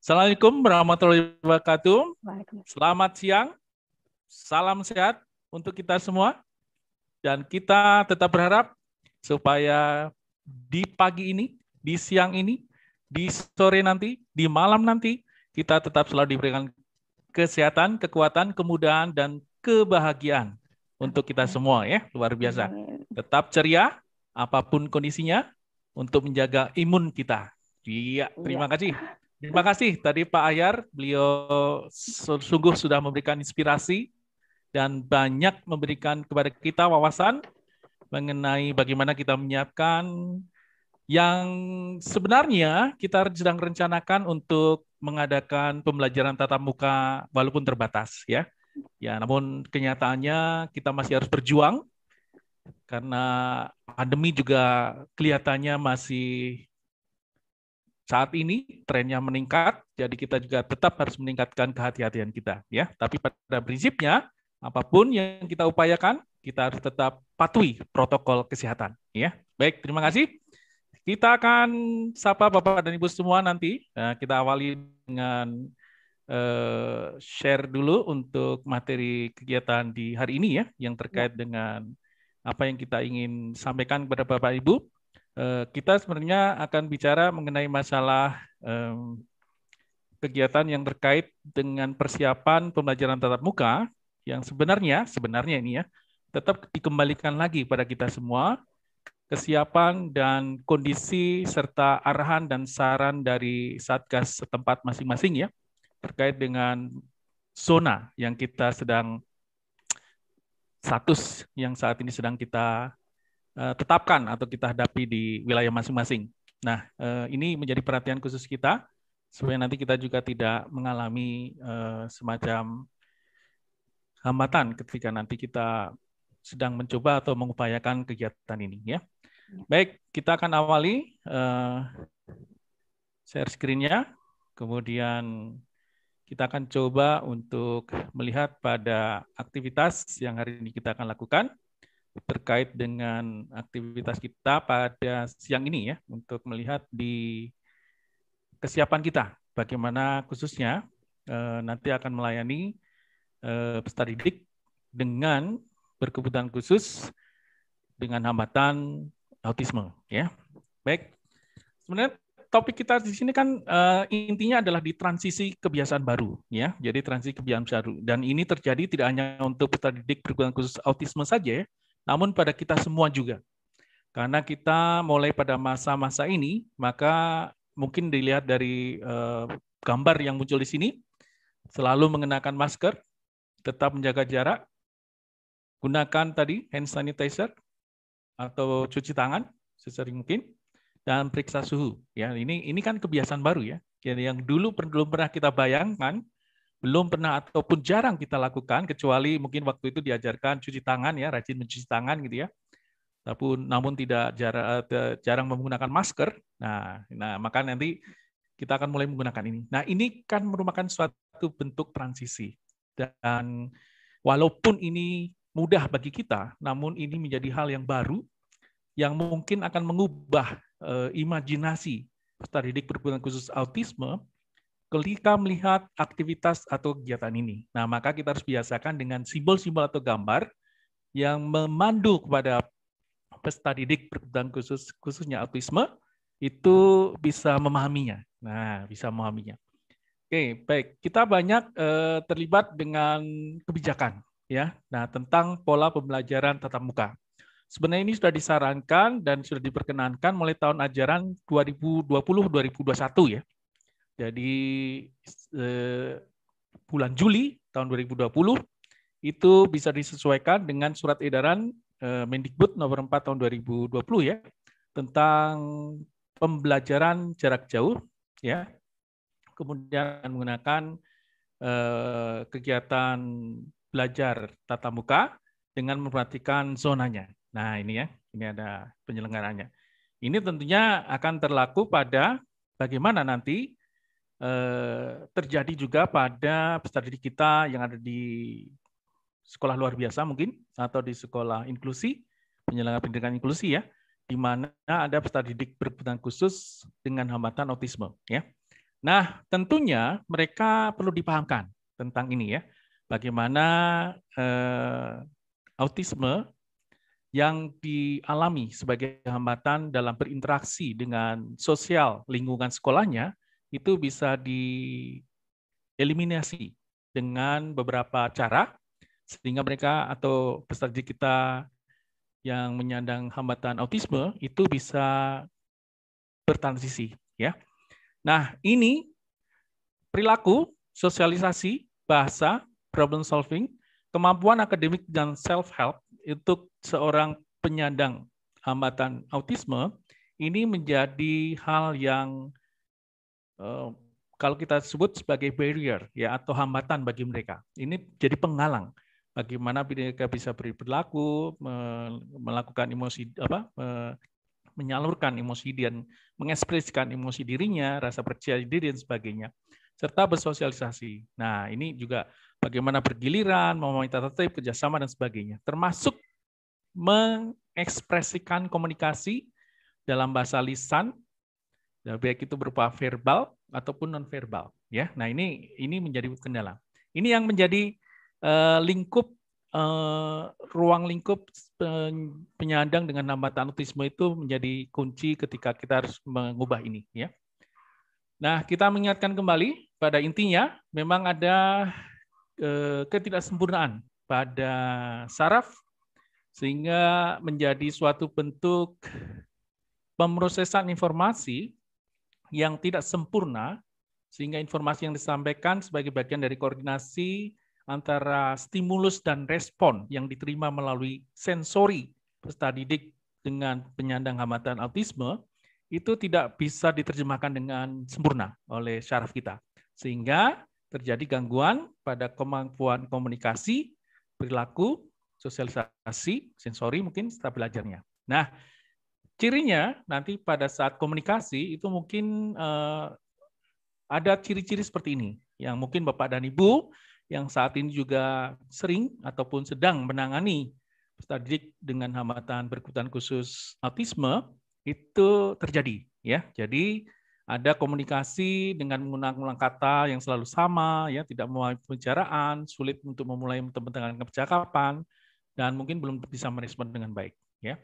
Assalamualaikum warahmatullahi wabarakatuh. Waalaikumsalam. Selamat siang, salam sehat untuk kita semua. Dan kita tetap berharap supaya di pagi ini, di siang ini, di sore nanti, di malam nanti, kita tetap selalu diberikan kesehatan, kekuatan, kemudahan, dan kebahagiaan untuk kita semua ya, luar biasa. Tetap ceria, apapun kondisinya, untuk menjaga imun kita. Iya, terima kasih. Terima kasih tadi Pak Ahyar, beliau sungguh sudah memberikan inspirasi dan banyak memberikan kepada kita wawasan mengenai bagaimana kita menyiapkan yang sebenarnya kita sedang rencanakan untuk mengadakan pembelajaran tatap muka walaupun terbatas ya. Ya, namun kenyataannya kita masih harus berjuang karena pandemi juga kelihatannya masih saat ini trennya meningkat, jadi kita juga tetap harus meningkatkan kehati-hatian kita, ya. Tapi pada prinsipnya, apapun yang kita upayakan, kita harus tetap patuhi protokol kesehatan, ya. Baik, terima kasih. Kita akan sapa Bapak dan Ibu semua nanti. Nah, kita awali dengan share dulu untuk materi kegiatan di hari ini, ya, yang terkait dengan apa yang kita ingin sampaikan kepada Bapak Ibu. Kita sebenarnya akan bicara mengenai masalah kegiatan yang terkait dengan persiapan pembelajaran tatap muka yang sebenarnya ini ya tetap dikembalikan lagi pada kita semua, kesiapan dan kondisi serta arahan dan saran dari Satgas setempat masing-masing ya terkait dengan zona yang kita sedang status yang saat ini sedang kita tetapkan atau kita hadapi di wilayah masing-masing. Nah, ini menjadi perhatian khusus kita supaya nanti kita juga tidak mengalami semacam hambatan ketika nanti kita sedang mencoba atau mengupayakan kegiatan ini ya. Baik, kita akan awali share screen-nya, kemudian kita akan coba untuk melihat pada aktivitas yang hari ini kita akan lakukan terkait dengan aktivitas kita pada siang ini ya, untuk melihat di kesiapan kita, bagaimana khususnya nanti akan melayani peserta didik dengan berkebutuhan khusus dengan hambatan autisme. Ya, baik. Sebenarnya topik kita di sini kan intinya adalah di transisi kebiasaan baru, ya. Jadi transisi kebiasaan baru, dan ini terjadi tidak hanya untuk peserta didik berkebutuhan khusus autisme saja, ya, namun pada kita semua juga. Karena kita mulai pada masa-masa ini, maka mungkin dilihat dari gambar yang muncul di sini, selalu mengenakan masker, tetap menjaga jarak, gunakan tadi hand sanitizer atau cuci tangan sesering mungkin, dan periksa suhu. Ya, ini kan kebiasaan baru ya, yang dulu belum pernah kita bayangkan, belum pernah ataupun jarang kita lakukan, kecuali mungkin waktu itu diajarkan cuci tangan ya, rajin mencuci tangan gitu ya. Namun tidak jarang menggunakan masker. Nah, maka nanti kita akan mulai menggunakan ini. Nah, ini kan merupakan suatu bentuk transisi. Dan walaupun ini mudah bagi kita, namun ini menjadi hal yang baru yang mungkin akan mengubah imajinasi peserta didik berkebutuhan khusus autisme ketika melihat aktivitas atau kegiatan ini. Nah, maka kita harus biasakan dengan simbol-simbol atau gambar yang memandu kepada peserta didik berkebutuhan khususnya autisme itu bisa memahaminya. Nah, bisa memahaminya. Oke, baik. Kita banyak terlibat dengan kebijakan ya. Nah, tentang pola pembelajaran tatap muka. Sebenarnya ini sudah disarankan dan sudah diperkenankan mulai tahun ajaran 2020-2021 ya. Jadi bulan Juli tahun 2020 itu bisa disesuaikan dengan surat edaran Mendikbud nomor 4 tahun 2020 ya, tentang pembelajaran jarak jauh ya. Kemudian menggunakan kegiatan belajar tatap muka dengan memperhatikan zonanya. Nah, ini ya, ini ada penyelenggaranya. Ini tentunya akan terlaku pada bagaimana nanti terjadi juga pada peserta didik kita yang ada di sekolah luar biasa mungkin, atau di sekolah inklusi, penyelenggara pendidikan inklusi ya, di mana ada peserta didik berkebutuhan khusus dengan hambatan autisme ya. Nah, tentunya mereka perlu dipahamkan tentang ini ya, bagaimana autisme yang dialami sebagai hambatan dalam berinteraksi dengan sosial lingkungan sekolahnya itu bisa dieliminasi dengan beberapa cara sehingga mereka atau peserta didik kita yang menyandang hambatan autisme itu bisa bertransisi ya. Nah, ini perilaku, sosialisasi, bahasa, problem solving, kemampuan akademik dan self-help untuk seorang penyandang hambatan autisme ini menjadi hal yang kalau kita sebut sebagai barrier ya atau hambatan bagi mereka. Ini jadi penghalang bagaimana mereka bisa berperilaku, melakukan emosi menyalurkan emosi dan mengekspresikan emosi dirinya, rasa percaya diri dan sebagainya, serta bersosialisasi. Nah, ini juga bagaimana bergiliran, meminta tertib, kerjasama dan sebagainya, termasuk mengekspresikan komunikasi dalam bahasa lisan, baik itu berupa verbal ataupun non-verbal. Ya, nah ini menjadi kendala. Ini yang menjadi lingkup ruang lingkup penyandang dengan hambatan autisme itu menjadi kunci ketika kita harus mengubah ini ya. Nah, kita mengingatkan kembali pada intinya memang ada ketidaksempurnaan pada saraf sehingga menjadi suatu bentuk pemrosesan informasi yang tidak sempurna sehingga informasi yang disampaikan sebagai bagian dari koordinasi antara stimulus dan respon yang diterima melalui sensori peserta didik dengan penyandang hambatan autisme itu tidak bisa diterjemahkan dengan sempurna oleh syaraf kita. Sehingga terjadi gangguan pada kemampuan komunikasi, perilaku, sosialisasi, sensori mungkin setelah belajarnya. Nah, cirinya nanti pada saat komunikasi itu mungkin ada ciri-ciri seperti ini yang mungkin Bapak dan Ibu yang saat ini juga sering ataupun sedang menangani peserta didik dengan hambatan berkebutuhan khusus autisme itu terjadi ya. Jadi ada komunikasi dengan menggunakan kata yang selalu sama ya, tidak memulai pembicaraan, sulit untuk memulai dengan percakapan dan mungkin belum bisa merespon dengan baik ya.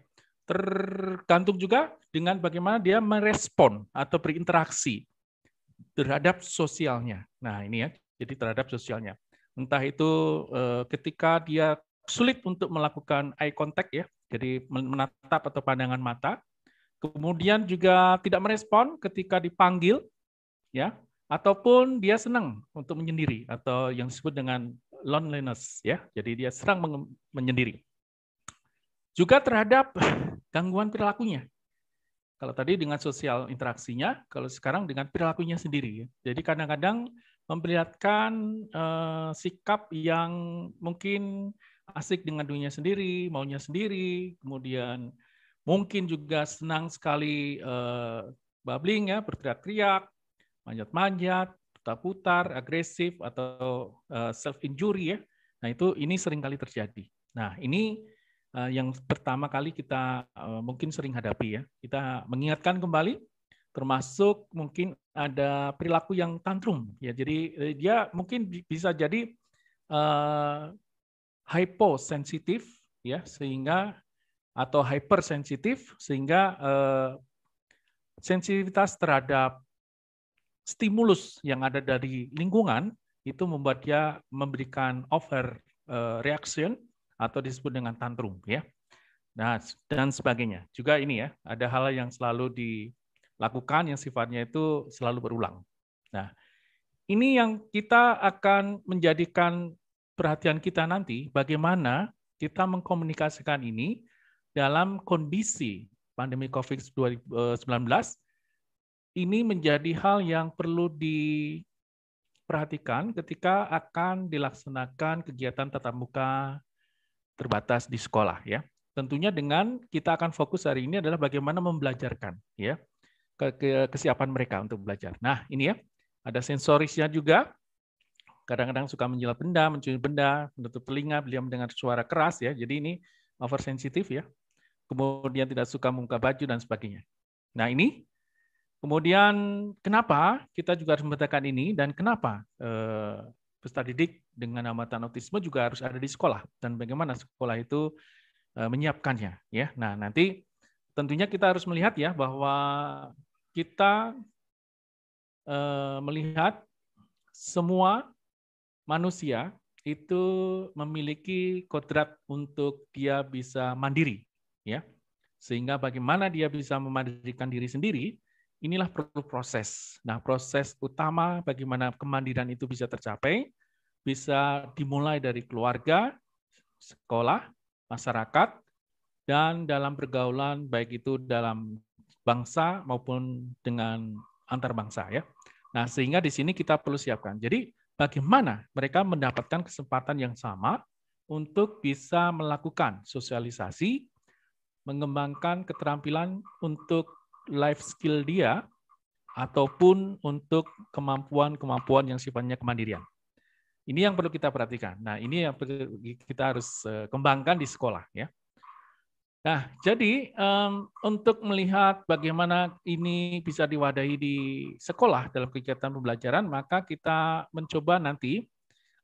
Tergantung juga dengan bagaimana dia merespon atau berinteraksi terhadap sosialnya. Nah, ini ya, jadi terhadap sosialnya. Entah itu ketika dia sulit untuk melakukan eye contact ya, jadi menatap atau pandangan mata. Kemudian juga tidak merespon ketika dipanggil ya, ataupun dia senang untuk menyendiri atau yang disebut dengan loneliness ya. Jadi dia serang menyendiri. Juga terhadap gangguan perilakunya. Kalau tadi dengan sosial interaksinya, kalau sekarang dengan perilakunya sendiri. Jadi kadang-kadang memperlihatkan sikap yang mungkin asik dengan dirinya sendiri, maunya sendiri, kemudian mungkin juga senang sekali babbling ya, berteriak-teriak, manjat-manjat, putar-putar, agresif atau self-injury ya. Nah ini sering kali terjadi. Nah ini yang pertama kali kita mungkin sering hadapi ya. Kita mengingatkan kembali, termasuk mungkin ada perilaku yang tantrum ya. Jadi dia mungkin bisa jadi hyposensitif ya, sehingga atau hypersensitif sehingga sensitivitas terhadap stimulus yang ada dari lingkungan itu membuat dia memberikan over reaction atau disebut dengan tantrum ya. Nah, dan sebagainya. Juga ini ya, ada hal yang selalu dilakukan yang sifatnya itu selalu berulang. Nah, ini yang kita akan menjadikan perhatian kita nanti bagaimana kita mengkomunikasikan ini dalam kondisi pandemi COVID-19 ini menjadi hal yang perlu diperhatikan ketika akan dilaksanakan kegiatan tatap muka terbatas di sekolah ya. Tentunya dengan kita akan fokus hari ini adalah bagaimana membelajarkan ya kesiapan mereka untuk belajar. Nah, ini ya. Ada sensorisnya juga. Kadang-kadang suka menjilat benda, mencuri benda, menutup telinga, beliau mendengar suara keras ya. Jadi ini oversensitif ya. Kemudian tidak suka membuka baju dan sebagainya. Nah, ini Kemudian kenapa kita juga harus membedakan ini dan kenapa peserta didik dengan hambatan autisme juga harus ada di sekolah dan bagaimana sekolah itu menyiapkannya ya. Nah, nanti tentunya kita harus melihat ya bahwa kita melihat semua manusia itu memiliki kodrat untuk dia bisa mandiri ya. Sehingga bagaimana dia bisa memandirikan diri sendiri, inilah perlu proses. Nah, proses utama bagaimana kemandirian itu bisa tercapai, bisa dimulai dari keluarga, sekolah, masyarakat, dan dalam pergaulan, baik itu dalam bangsa maupun dengan antar bangsa ya. Nah, sehingga di sini kita perlu siapkan. Jadi, bagaimana mereka mendapatkan kesempatan yang sama untuk bisa melakukan sosialisasi, mengembangkan keterampilan untuk life skill dia, ataupun untuk kemampuan-kemampuan yang sifatnya kemandirian. Ini yang perlu kita perhatikan. Nah, ini yang kita harus kembangkan di sekolah ya. Nah, jadi untuk melihat bagaimana ini bisa diwadahi di sekolah dalam kegiatan pembelajaran, maka kita mencoba nanti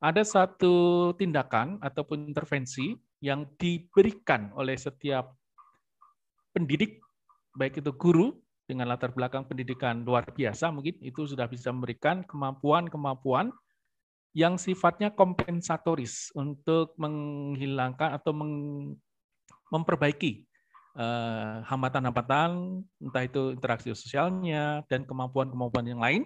ada satu tindakan ataupun intervensi yang diberikan oleh setiap pendidik, baik itu guru dengan latar belakang pendidikan luar biasa, mungkin itu sudah bisa memberikan kemampuan-kemampuan yang sifatnya kompensatoris untuk menghilangkan atau memperbaiki hambatan-hambatan, entah itu interaksi sosialnya dan kemampuan-kemampuan yang lain.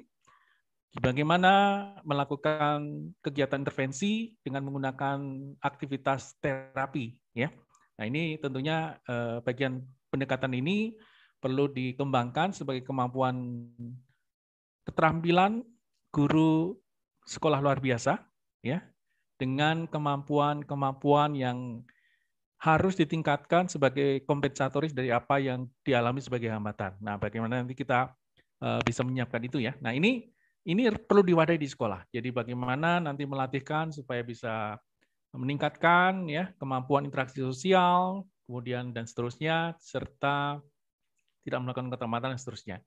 Bagaimana melakukan kegiatan intervensi dengan menggunakan aktivitas terapi, ya. Nah, ini tentunya bagian pendekatan ini perlu dikembangkan sebagai kemampuan keterampilan guru sekolah luar biasa, ya, dengan kemampuan-kemampuan yang harus ditingkatkan sebagai kompensatoris dari apa yang dialami sebagai hambatan. Nah, bagaimana nanti kita bisa menyiapkan itu ya. Nah, ini perlu diwadahi di sekolah. Jadi bagaimana nanti melatihkan supaya bisa meningkatkan ya kemampuan interaksi sosial, kemudian dan seterusnya, serta tidak melakukan keterlambatan dan seterusnya.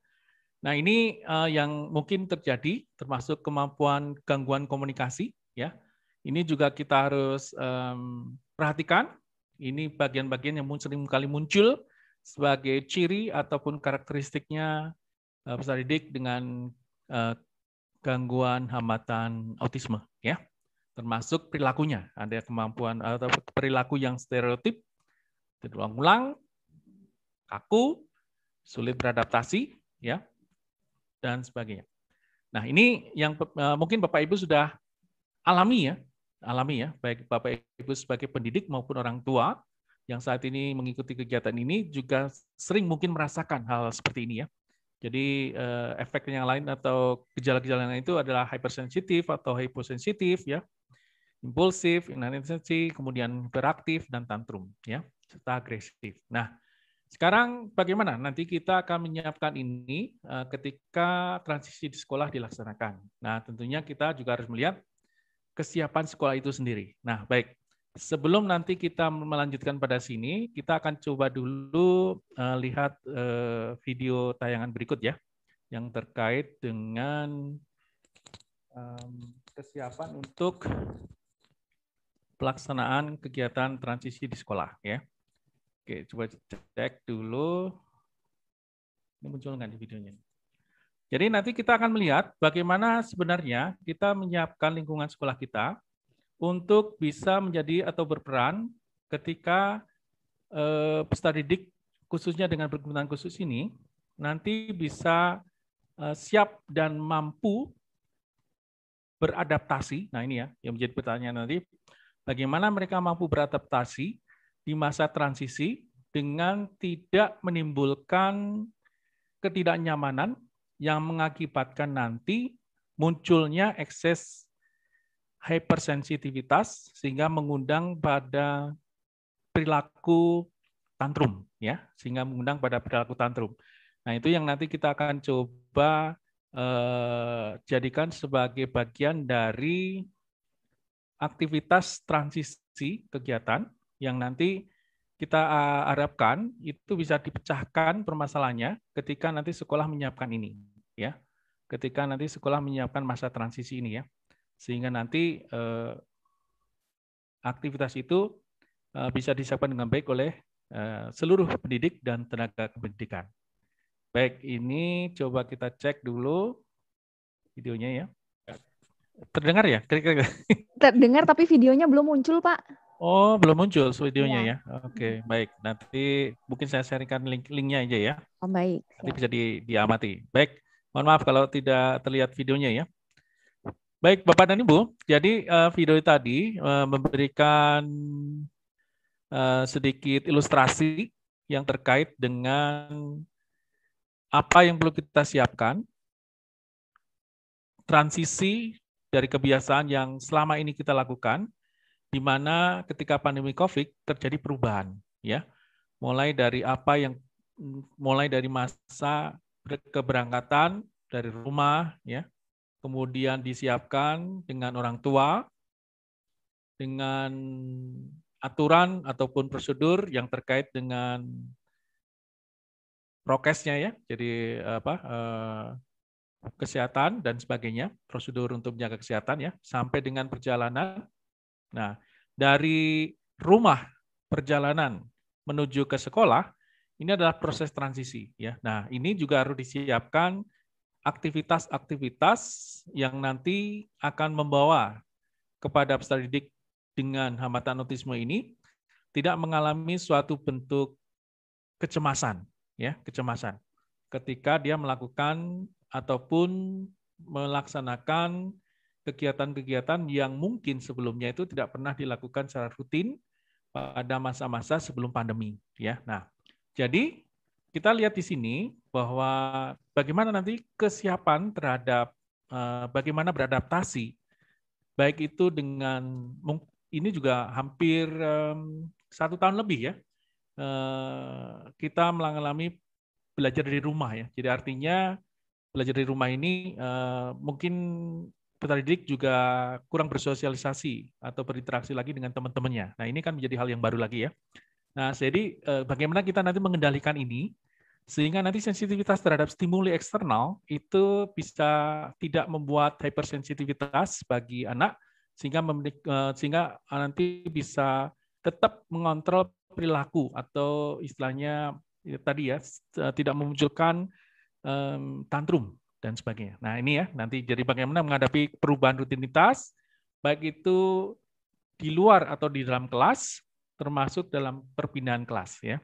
Nah, ini yang mungkin terjadi, termasuk kemampuan gangguan komunikasi ya. Ini juga kita harus perhatikan. Ini bagian-bagian yang sering kali muncul sebagai ciri ataupun karakteristiknya peserta didik dengan gangguan hambatan autisme ya, termasuk perilakunya. Ada kemampuan atau perilaku yang stereotip, berulang-ulang, kaku, sulit beradaptasi ya, dan sebagainya. Nah, ini yang mungkin Bapak Ibu sudah alami ya, baik Bapak Ibu sebagai pendidik maupun orang tua yang saat ini mengikuti kegiatan ini juga sering mungkin merasakan hal seperti ini ya. Jadi efek yang lain atau gejala-gejala yang lain itu adalah hypersensitif atau hyposensitif ya, impulsif, inattensi, kemudian hiperaktif dan tantrum ya, serta agresif. Nah, sekarang bagaimana nanti kita akan menyiapkan ini ketika transisi di sekolah dilaksanakan. Nah, tentunya kita juga harus melihat kesiapan sekolah itu sendiri. Nah, baik. Sebelum nanti kita melanjutkan pada sini, kita akan coba dulu lihat video tayangan berikut ya, yang terkait dengan kesiapan untuk pelaksanaan kegiatan transisi di sekolah ya. Oke, coba cek dulu. Ini muncul nggak di videonya? Jadi nanti kita akan melihat bagaimana sebenarnya kita menyiapkan lingkungan sekolah kita untuk bisa menjadi atau berperan ketika peserta didik khususnya dengan berkebutuhan khusus ini nanti bisa siap dan mampu beradaptasi. Nah, ini ya yang menjadi pertanyaan nanti, bagaimana mereka mampu beradaptasi di masa transisi dengan tidak menimbulkan ketidaknyamanan yang mengakibatkan nanti munculnya ekses hypersensitivitas sehingga mengundang pada perilaku tantrum ya, sehingga mengundang pada perilaku tantrum. Nah, itu yang nanti kita akan coba jadikan sebagai bagian dari aktivitas transisi kegiatan yang nanti kita harapkan itu bisa dipecahkan permasalahannya ketika nanti sekolah menyiapkan ini, ya. Ketika nanti sekolah menyiapkan masa transisi ini, ya, sehingga nanti aktivitas itu bisa disiapkan dengan baik oleh seluruh pendidik dan tenaga kependidikan. Baik, ini coba kita cek dulu videonya, ya. Terdengar ya? Kira-kira. Terdengar tapi videonya belum muncul, Pak. Oh, belum muncul videonya, Ya. ya. Oke, baik. Nanti mungkin saya sharingkan linknya aja, ya. Oh, baik. Nanti bisa diamati. Baik, mohon maaf kalau tidak terlihat videonya, ya. Baik, Bapak dan Ibu. Jadi video tadi memberikan sedikit ilustrasi yang terkait dengan apa yang perlu kita siapkan, transisi dari kebiasaan yang selama ini kita lakukan, di mana ketika pandemi COVID terjadi perubahan, ya, mulai dari masa keberangkatan dari rumah, ya, kemudian disiapkan dengan orang tua, dengan aturan ataupun prosedur yang terkait dengan prokesnya, ya, jadi kesehatan dan sebagainya, prosedur untuk menjaga kesehatan, ya, sampai dengan perjalanan. Nah, dari rumah perjalanan menuju ke sekolah, ini adalah proses transisi, ya. Nah, ini juga harus disiapkan aktivitas-aktivitas yang nanti akan membawa kepada peserta didik dengan hambatan autisme ini tidak mengalami suatu bentuk kecemasan, ya, kecemasan ketika dia melakukan ataupun melaksanakan kegiatan-kegiatan yang mungkin sebelumnya itu tidak pernah dilakukan secara rutin pada masa-masa sebelum pandemi, ya. Nah, jadi kita lihat di sini bahwa bagaimana nanti kesiapan terhadap bagaimana beradaptasi, baik itu dengan ini juga hampir 1 tahun lebih, ya, kita mengalami belajar dari rumah, ya. Jadi artinya belajar dari rumah ini mungkin peserta didik juga kurang bersosialisasi atau berinteraksi lagi dengan teman-temannya. Nah, ini kan menjadi hal yang baru lagi, ya. Nah, jadi bagaimana kita nanti mengendalikan ini sehingga nanti sensitivitas terhadap stimuli eksternal itu bisa tidak membuat hypersensitivitas bagi anak sehingga nanti bisa tetap mengontrol perilaku atau istilahnya ya, tadi, ya, tidak memunculkan tantrum dan sebagainya. Nah, ini, ya, nanti jadi bagaimana menghadapi perubahan rutinitas, baik itu di luar atau di dalam kelas, termasuk dalam perpindahan kelas, ya.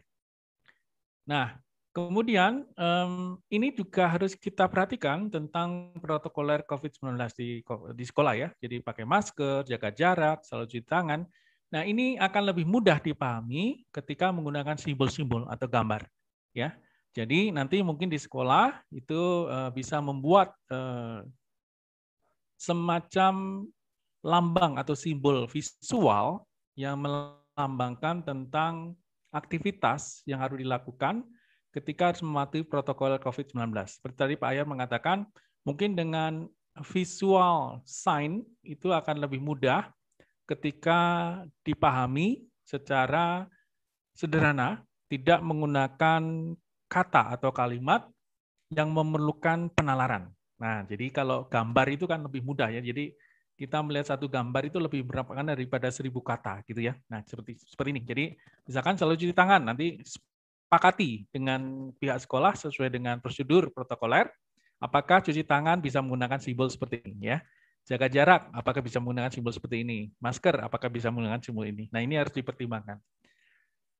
Nah, kemudian ini juga harus kita perhatikan tentang protokoler COVID-19 di sekolah, ya. Jadi pakai masker, jaga jarak, selalu cuci tangan. Nah, ini akan lebih mudah dipahami ketika menggunakan simbol-simbol atau gambar, ya. Jadi nanti mungkin di sekolah itu bisa membuat semacam lambang atau simbol visual yang melambangkan tentang aktivitas yang harus dilakukan ketika harus mematuhi protokol COVID-19. Seperti tadi Pak Ayar mengatakan, mungkin dengan visual sign itu akan lebih mudah ketika dipahami secara sederhana, tidak menggunakan kata atau kalimat yang memerlukan penalaran. Nah, jadi kalau gambar itu kan lebih mudah, ya. Jadi kita melihat satu gambar itu lebih merupakan daripada 1000 kata, gitu, ya. Nah, seperti ini. Jadi misalkan selalu cuci tangan, nanti sepakati dengan pihak sekolah sesuai dengan prosedur protokoler, apakah cuci tangan bisa menggunakan simbol seperti ini, ya. Jaga jarak, apakah bisa menggunakan simbol seperti ini. Masker, apakah bisa menggunakan simbol ini. Nah, ini harus dipertimbangkan.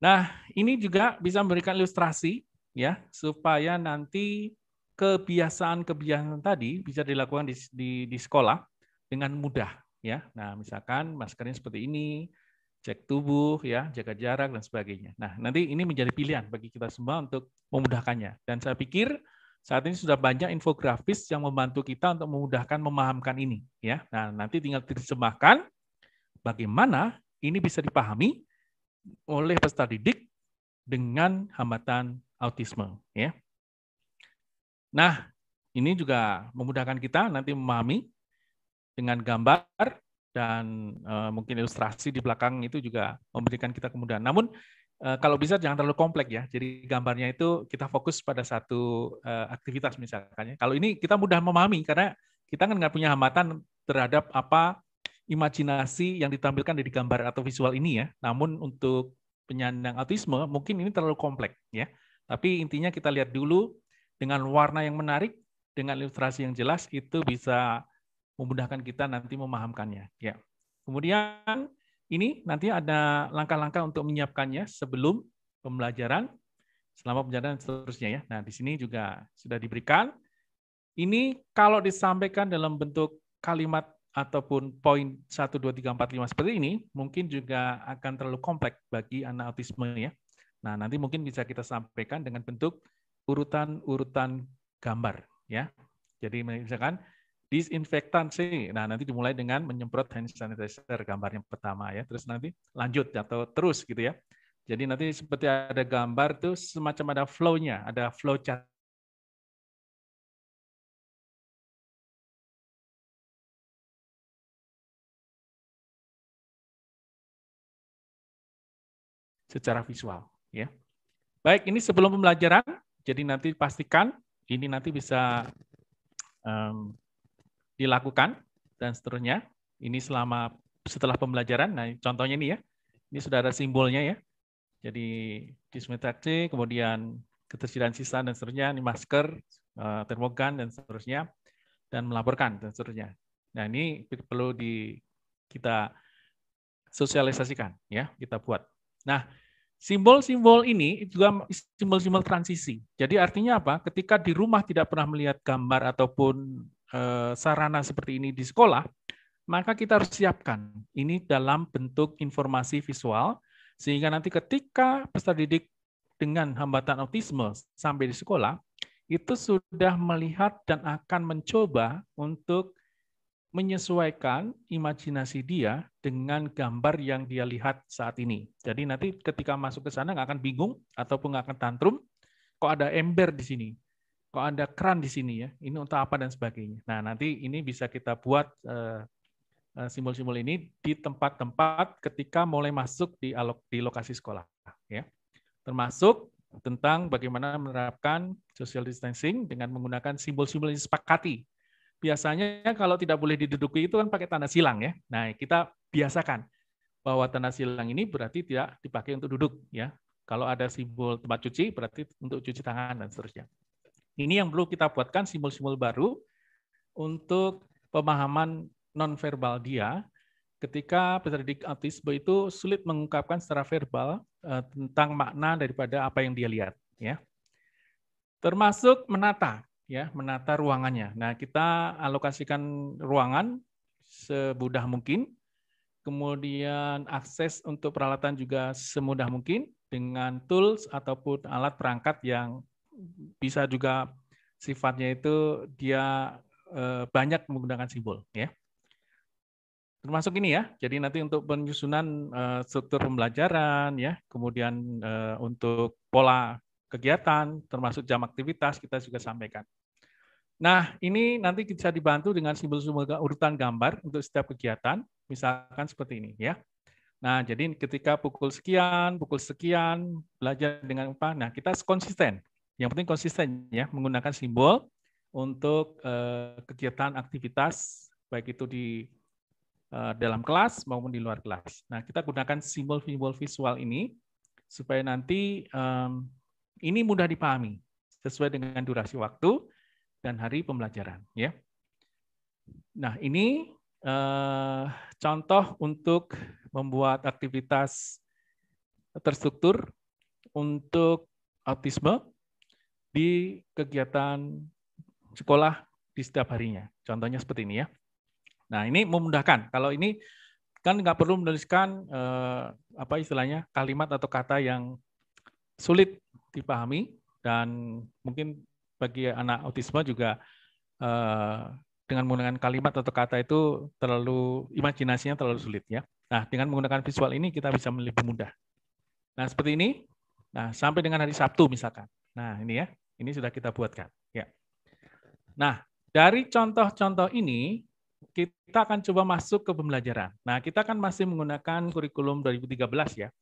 Nah, ini juga bisa memberikan ilustrasi, ya, supaya nanti kebiasaan-kebiasaan tadi bisa dilakukan di sekolah dengan mudah, ya. Nah, misalkan maskernya seperti ini, cek tubuh, ya, jaga jarak dan sebagainya. Nah, nanti ini menjadi pilihan bagi kita semua untuk memudahkannya. Dan saya pikir saat ini sudah banyak infografis yang membantu kita untuk memudahkan memahamkan ini, ya. Nah, nanti tinggal diterjemahkan bagaimana ini bisa dipahami oleh peserta didik dengan hambatan autisme, ya. Nah, ini juga memudahkan kita nanti memahami dengan gambar dan mungkin ilustrasi di belakang itu juga memberikan kita kemudahan. Namun kalau bisa jangan terlalu kompleks ya. Jadi gambarnya itu kita fokus pada satu aktivitas misalkan. Kalau ini kita mudah memahami karena kita kan nggak punya hambatan terhadap apa imajinasi yang ditampilkan dari gambar atau visual ini ya. Namun untuk penyandang autisme mungkin ini terlalu kompleks ya. Tapi intinya kita lihat dulu dengan warna yang menarik, dengan ilustrasi yang jelas itu bisa memudahkan kita nanti memahamkannya ya. Kemudian ini nanti ada langkah-langkah untuk menyiapkannya sebelum pembelajaran, selama pembelajaran dan seterusnya ya. Nah, di sini juga sudah diberikan. Ini kalau disampaikan dalam bentuk kalimat ataupun poin 1, 2, 3, 4, 5 seperti ini, mungkin juga akan terlalu kompleks bagi anak autisme ya. Nah, nanti mungkin bisa kita sampaikan dengan bentuk urutan-urutan gambar ya. Jadi misalkan disinfektan sih. Nah, nanti dimulai dengan menyemprot hand sanitizer gambar yang pertama ya. Terus nanti lanjut atau terus gitu ya. Jadi nanti seperti ada gambar tuh semacam ada flow-nya, ada flow chart. Secara visual ya. Baik, ini sebelum pembelajaran, jadi nanti pastikan ini nanti bisa dilakukan dan seterusnya. Ini setelah pembelajaran. Nah, contohnya ini ya. Ini sudah ada simbolnya ya. Jadi disinfeksi, kemudian ketersediaan sisa dan seterusnya, ini masker, termogan dan seterusnya, dan melaporkan dan seterusnya. Nah, ini perlu kita sosialisasikan ya, kita buat. Nah, simbol-simbol ini juga simbol-simbol transisi. Jadi artinya apa? Ketika di rumah tidak pernah melihat gambar ataupun sarana seperti ini di sekolah, maka kita harus siapkan ini dalam bentuk informasi visual, sehingga nanti ketika peserta didik dengan hambatan autisme sampai di sekolah, itu sudah melihat dan akan mencoba untuk menyesuaikan imajinasi dia dengan gambar yang dia lihat saat ini. Jadi nanti ketika masuk ke sana nggak akan bingung ataupun nggak akan tantrum, kok ada ember di sini, kok ada keran di sini ya, ini untuk apa dan sebagainya. Nah nanti ini bisa kita buat simbol-simbol ini di tempat-tempat ketika mulai masuk di lokasi sekolah, ya. Termasuk tentang bagaimana menerapkan social distancing dengan menggunakan simbol-simbol yang disepakati. Biasanya kalau tidak boleh diduduki itu kan pakai tanda silang ya. Nah, kita biasakan bahwa tanda silang ini berarti tidak dipakai untuk duduk ya. Kalau ada simbol tempat cuci berarti untuk cuci tangan dan seterusnya. Ini yang perlu kita buatkan simbol-simbol baru untuk pemahaman nonverbal dia ketika peserta didik autisme itu sulit mengungkapkan secara verbal tentang makna daripada apa yang dia lihat ya. Termasuk menata ya, menata ruangannya. Nah, kita alokasikan ruangan semudah mungkin, kemudian akses untuk peralatan juga semudah mungkin dengan tools ataupun alat perangkat yang bisa juga sifatnya itu dia banyak menggunakan simbol ya. Termasuk ini ya, jadi nanti untuk penyusunan struktur pembelajaran ya, kemudian untuk pola kegiatan, termasuk jam aktivitas kita juga sampaikan. Nah, ini nanti bisa dibantu dengan simbol-simbol urutan gambar untuk setiap kegiatan, misalkan seperti ini ya. Nah, jadi ketika pukul sekian, belajar dengan apa? Nah, kita konsisten. Yang penting konsisten ya, menggunakan simbol untuk kegiatan aktivitas, baik itu di dalam kelas maupun di luar kelas. Nah, kita gunakan simbol-simbol visual ini supaya nanti ini mudah dipahami sesuai dengan durasi waktu dan hari pembelajaran. Ya. Nah, ini contoh untuk membuat aktivitas terstruktur untuk autisme di kegiatan sekolah di setiap harinya. Contohnya seperti ini ya. Nah, ini memudahkan. Kalau ini kan nggak perlu menuliskan apa istilahnya kalimat atau kata yang sulit dipahami dan mungkin bagi anak autisme juga dengan menggunakan kalimat atau kata itu terlalu imajinasinya terlalu sulit ya. Nah, dengan menggunakan visual ini kita bisa lebih mudah. Nah, seperti ini. Nah, sampai dengan hari Sabtu misalkan. Nah, ini ya. Ini sudah kita buatkan, ya. Nah, dari contoh-contoh ini kita akan coba masuk ke pembelajaran. Nah, kita kan masih menggunakan kurikulum 2013 ya.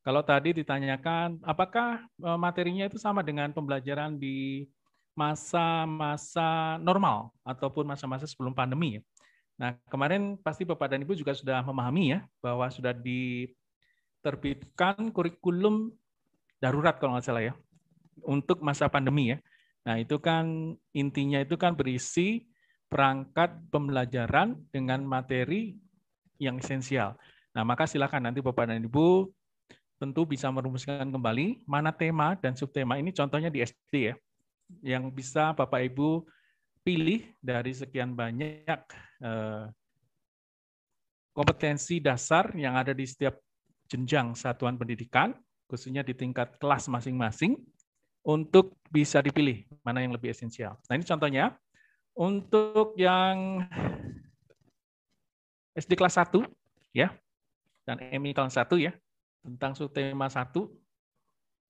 Kalau tadi ditanyakan apakah materinya itu sama dengan pembelajaran di masa-masa normal ataupun masa-masa sebelum pandemi ya. Nah, kemarin pasti Bapak dan Ibu juga sudah memahami ya bahwa sudah diterbitkan kurikulum darurat kalau nggak salah ya untuk masa pandemi ya. Nah, itu kan intinya itu kan berisi perangkat pembelajaran dengan materi yang esensial. Nah, maka silakan nanti Bapak dan Ibu tentu bisa merumuskan kembali mana tema dan subtema. Ini contohnya di SD ya, yang bisa Bapak Ibu pilih dari sekian banyak kompetensi dasar yang ada di setiap jenjang satuan pendidikan, khususnya di tingkat kelas masing-masing, untuk bisa dipilih mana yang lebih esensial. Nah, ini contohnya. Untuk yang SD kelas 1, ya, dan MI kelas 1 ya, tentang subtema 1,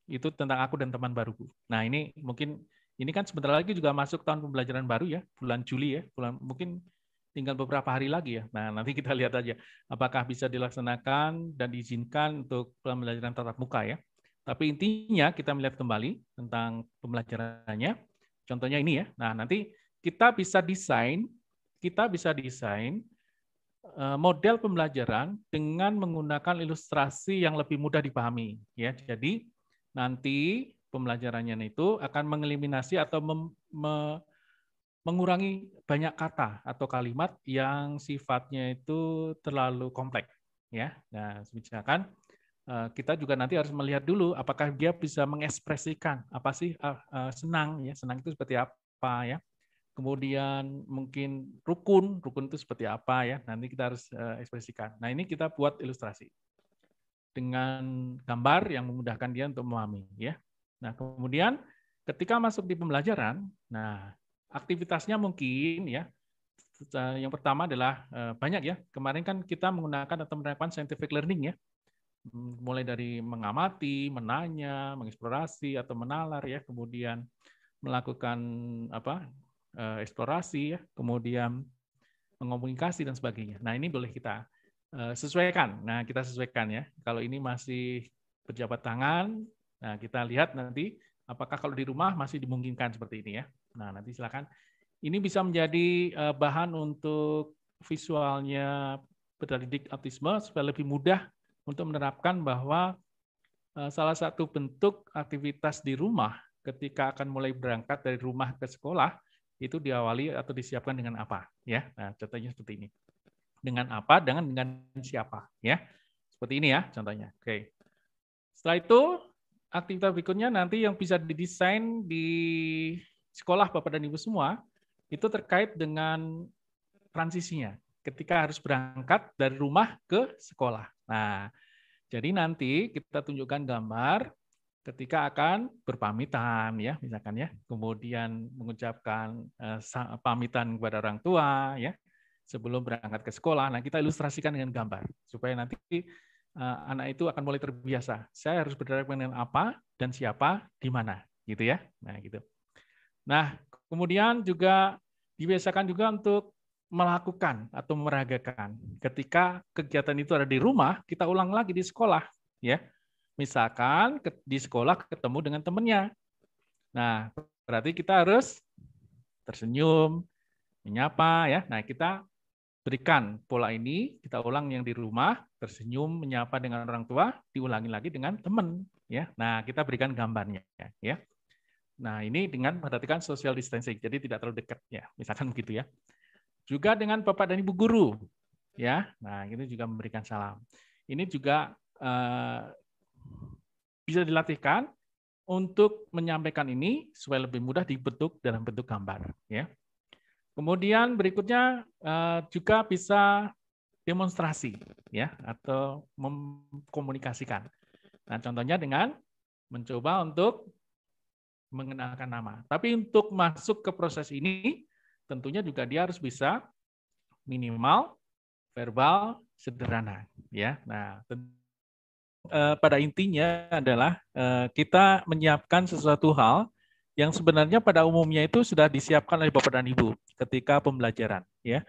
itu tentang aku dan teman baruku. Nah, ini mungkin, ini kan sebentar lagi juga masuk tahun pembelajaran baru ya, bulan Juli ya, mungkin tinggal beberapa hari lagi ya. Nah, nanti kita lihat aja apakah bisa dilaksanakan dan diizinkan untuk pembelajaran tatap muka ya. Tapi intinya kita melihat kembali tentang pembelajarannya. Contohnya ini ya. Nah, nanti kita bisa desain model pembelajaran dengan menggunakan ilustrasi yang lebih mudah dipahami ya. Jadi nanti pembelajarannya itu akan mengeliminasi atau mengurangi banyak kata atau kalimat yang sifatnya itu terlalu kompleks ya. Nah, misalkan kita juga nanti harus melihat dulu apakah dia bisa mengekspresikan apa sih senang ya, senang itu seperti apa ya. Kemudian mungkin rukun itu seperti apa ya. Nanti kita harus ekspresikan. Nah, ini kita buat ilustrasi dengan gambar yang memudahkan dia untuk memahami ya. Nah, kemudian ketika masuk di pembelajaran, nah aktivitasnya mungkin ya. Yang pertama adalah banyak ya. Kemarin kan kita menggunakan atau menerapkan scientific learning ya. Mulai dari mengamati, menanya, mengeksplorasi atau menalar ya, kemudian melakukan eksplorasi ya, kemudian mengomunikasi dan sebagainya. Nah, ini boleh kita sesuaikan. Nah, kita sesuaikan ya. Kalau ini masih berjabat tangan, nah kita lihat nanti apakah kalau di rumah masih dimungkinkan seperti ini ya. Nah, nanti silakan. Ini bisa menjadi bahan untuk visualnya pendidik autisme supaya lebih mudah untuk menerapkan bahwa salah satu bentuk aktivitas di rumah ketika akan mulai berangkat dari rumah ke sekolah itu diawali atau disiapkan dengan apa ya. Nah, contohnya seperti ini. Dengan apa? Dengan siapa ya. Seperti ini ya contohnya. Oke. Setelah itu aktivitas berikutnya nanti yang bisa didesain di sekolah Bapak dan Ibu semua itu terkait dengan transisinya ketika harus berangkat dari rumah ke sekolah. Nah, jadi nanti kita tunjukkan gambar ketika akan berpamitan ya, misalkan ya, kemudian mengucapkan pamitan kepada orang tua ya, sebelum berangkat ke sekolah. Nah, kita ilustrasikan dengan gambar supaya nanti anak itu akan mulai terbiasa. Saya harus berhadapan dengan apa dan siapa di mana, gitu ya. Nah, gitu. Nah, kemudian juga dibiasakan juga untuk melakukan atau meragakan. Ketika kegiatan itu ada di rumah, kita ulang lagi di sekolah, ya. Misalkan di sekolah ketemu dengan temannya. Nah, berarti kita harus tersenyum, menyapa, ya. Nah, kita berikan pola ini, kita ulang yang di rumah, tersenyum, menyapa dengan orang tua, diulangi lagi dengan teman, ya. Nah, kita berikan gambarnya, ya. Nah, ini dengan memperhatikan social distancing, jadi tidak terlalu dekat, ya. Misalkan begitu ya. Juga dengan Bapak dan Ibu guru, ya. Nah, ini juga memberikan salam. Ini juga bisa dilatihkan untuk menyampaikan ini supaya lebih mudah dibentuk dalam bentuk gambar, ya. Kemudian berikutnya juga bisa demonstrasi, ya, atau mengkomunikasikan. Nah, contohnya dengan mencoba untuk mengenalkan nama. Tapi untuk masuk ke proses ini, tentunya juga dia harus bisa minimal verbal sederhana, ya. Nah, pada intinya adalah kita menyiapkan sesuatu hal yang sebenarnya pada umumnya itu sudah disiapkan oleh Bapak dan Ibu ketika pembelajaran, ya.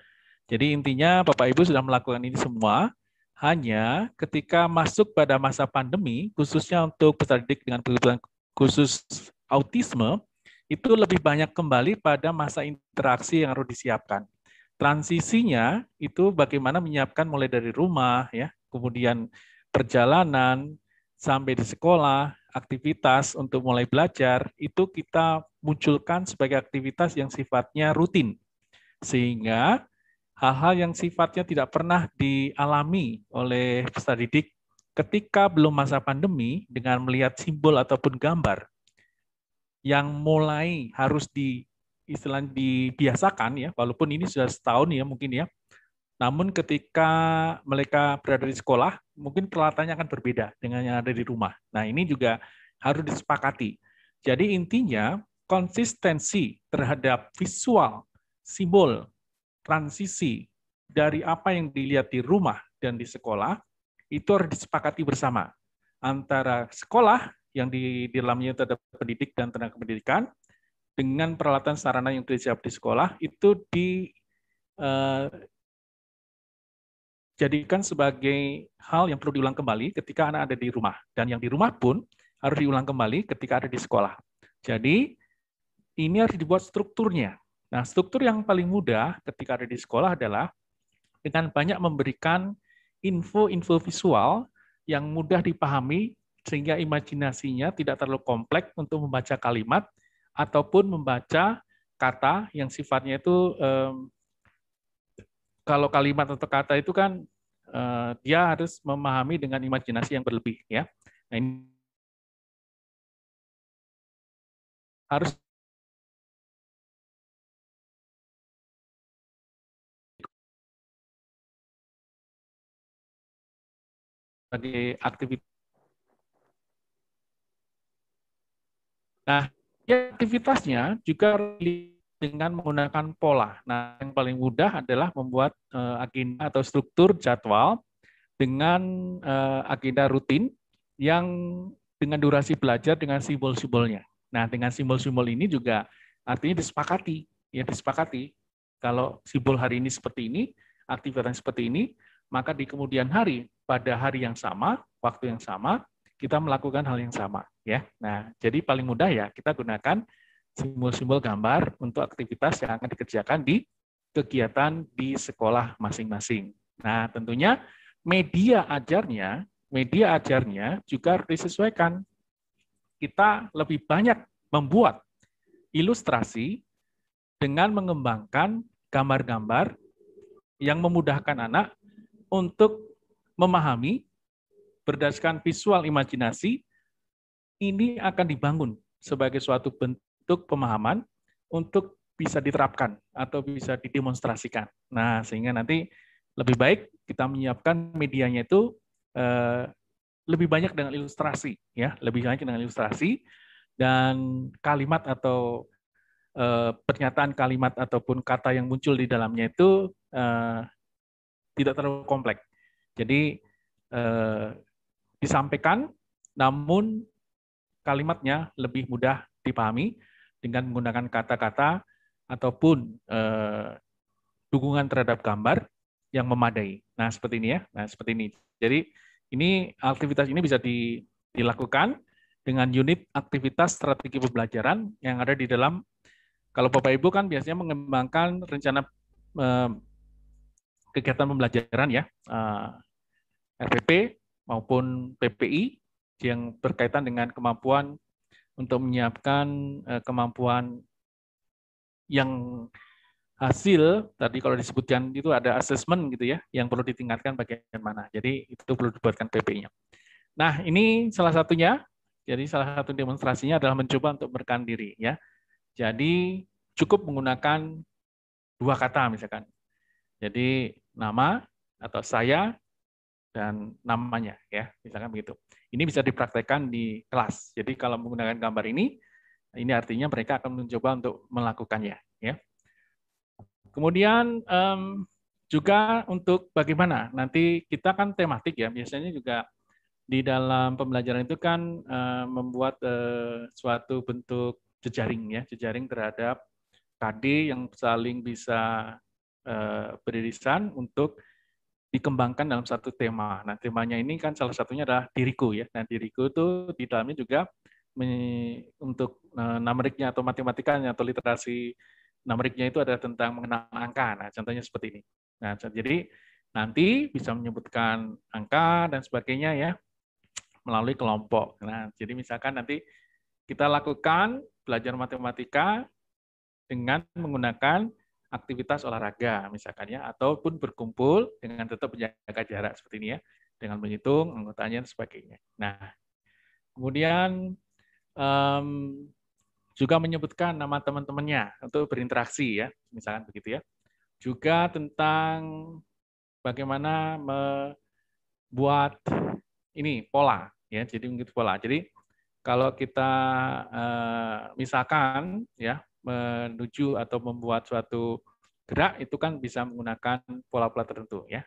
Jadi intinya Bapak Ibu sudah melakukan ini semua, Hanya ketika masuk pada masa pandemi, khususnya untuk peserta didik dengan kebutuhan khusus autisme, itu lebih banyak kembali pada masa interaksi yang harus disiapkan. Transisinya itu bagaimana menyiapkan mulai dari rumah, ya, kemudian perjalanan sampai di sekolah, aktivitas untuk mulai belajar, itu kita munculkan sebagai aktivitas yang sifatnya rutin. Sehingga hal-hal yang sifatnya tidak pernah dialami oleh peserta didik ketika belum masa pandemi dengan melihat simbol ataupun gambar yang mulai harus dibiasakan ya, walaupun ini sudah setahun ya mungkin ya. Namun ketika mereka berada di sekolah, mungkin peralatannya akan berbeda dengan yang ada di rumah. Nah, ini juga harus disepakati. Jadi intinya konsistensi terhadap visual, simbol, transisi dari apa yang dilihat di rumah dan di sekolah itu harus disepakati bersama antara sekolah yang di dalamnya itu ada pendidik dan tenaga pendidikan dengan peralatan sarana yang disiap di sekolah itu dijadikan sebagai hal yang perlu diulang kembali ketika anak ada di rumah, dan yang di rumah pun harus diulang kembali ketika ada di sekolah. Jadi ini harus dibuat strukturnya. Nah, struktur yang paling mudah ketika ada di sekolah adalah dengan banyak memberikan info-info visual yang mudah dipahami sehingga imajinasinya tidak terlalu kompleks untuk membaca kalimat ataupun membaca kata yang sifatnya itu kalau kalimat atau kata itu kan dia harus memahami dengan imajinasi yang berlebih ya. Nah, ini harus sebagai aktivitas. Nah, ya, aktivitasnya juga dengan menggunakan pola. Nah, yang paling mudah adalah membuat agenda atau struktur jadwal dengan agenda rutin yang dengan durasi belajar dengan simbol-simbolnya. Nah, dengan simbol-simbol ini juga artinya disepakati, ya disepakati. Kalau simbol hari ini seperti ini, aktivitas seperti ini, maka di kemudian hari pada hari yang sama, waktu yang sama, kita melakukan hal yang sama, ya. Nah, jadi paling mudah ya kita gunakan simbol-simbol gambar untuk aktivitas yang akan dikerjakan di kegiatan di sekolah masing-masing. Nah, tentunya media ajarnya juga harus disesuaikan. Kita lebih banyak membuat ilustrasi dengan mengembangkan gambar-gambar yang memudahkan anak untuk memahami berdasarkan visual imajinasi, ini akan dibangun sebagai suatu bentuk pemahaman untuk bisa diterapkan atau bisa didemonstrasikan. Nah, sehingga nanti lebih baik kita menyiapkan medianya itu lebih banyak dengan ilustrasi, ya, lebih banyak dengan ilustrasi dan kalimat atau pernyataan kalimat ataupun kata yang muncul di dalamnya itu tidak terlalu kompleks. Jadi disampaikan, namun kalimatnya lebih mudah dipahami dengan menggunakan kata-kata ataupun dukungan terhadap gambar yang memadai. Nah, seperti ini ya. Nah, seperti ini. Jadi, ini aktivitas ini bisa dilakukan dengan unit aktivitas strategi pembelajaran yang ada di dalam, kalau Bapak Ibu kan biasanya mengembangkan rencana kegiatan pembelajaran ya, RPP maupun PPI yang berkaitan dengan kemampuan untuk menyiapkan kemampuan yang hasil tadi kalau disebutkan itu ada asesmen gitu ya yang perlu ditingkatkan bagian mana. Jadi itu perlu dibuatkan PPI-nya. Nah, ini salah satunya. Jadi salah satu demonstrasinya adalah mencoba untuk merekam diri ya. Jadi cukup menggunakan 2 kata misalkan. Jadi nama atau saya dan namanya ya, misalkan begitu. Ini bisa dipraktekkan di kelas. Jadi kalau menggunakan gambar ini artinya mereka akan mencoba untuk melakukannya ya. Kemudian juga untuk bagaimana nanti kita kan tematik ya, biasanya juga di dalam pembelajaran itu kan membuat suatu bentuk jejaring ya, jejaring terhadap KD yang saling bisa beririsan untuk dikembangkan dalam satu tema. Nah, temanya ini kan salah satunya adalah diriku ya. Nah, diriku itu di dalamnya juga untuk numeriknya atau matematikanya atau literasi numeriknya itu ada tentang mengenal angka. Nah, contohnya seperti ini. Nah, jadi nanti bisa menyebutkan angka dan sebagainya ya melalui kelompok. Nah, jadi misalkan nanti kita lakukan belajar matematika dengan menggunakan aktivitas olahraga misalkan ya, ataupun berkumpul dengan tetap menjaga jarak seperti ini ya, dengan menghitung anggotanya dan sebagainya. Nah, kemudian juga menyebutkan nama teman-temannya untuk berinteraksi ya, misalkan begitu ya. Juga tentang bagaimana membuat ini pola ya, jadi begitu pola. Jadi kalau kita misalkan ya menuju atau membuat suatu gerak itu kan bisa menggunakan pola-pola tertentu ya.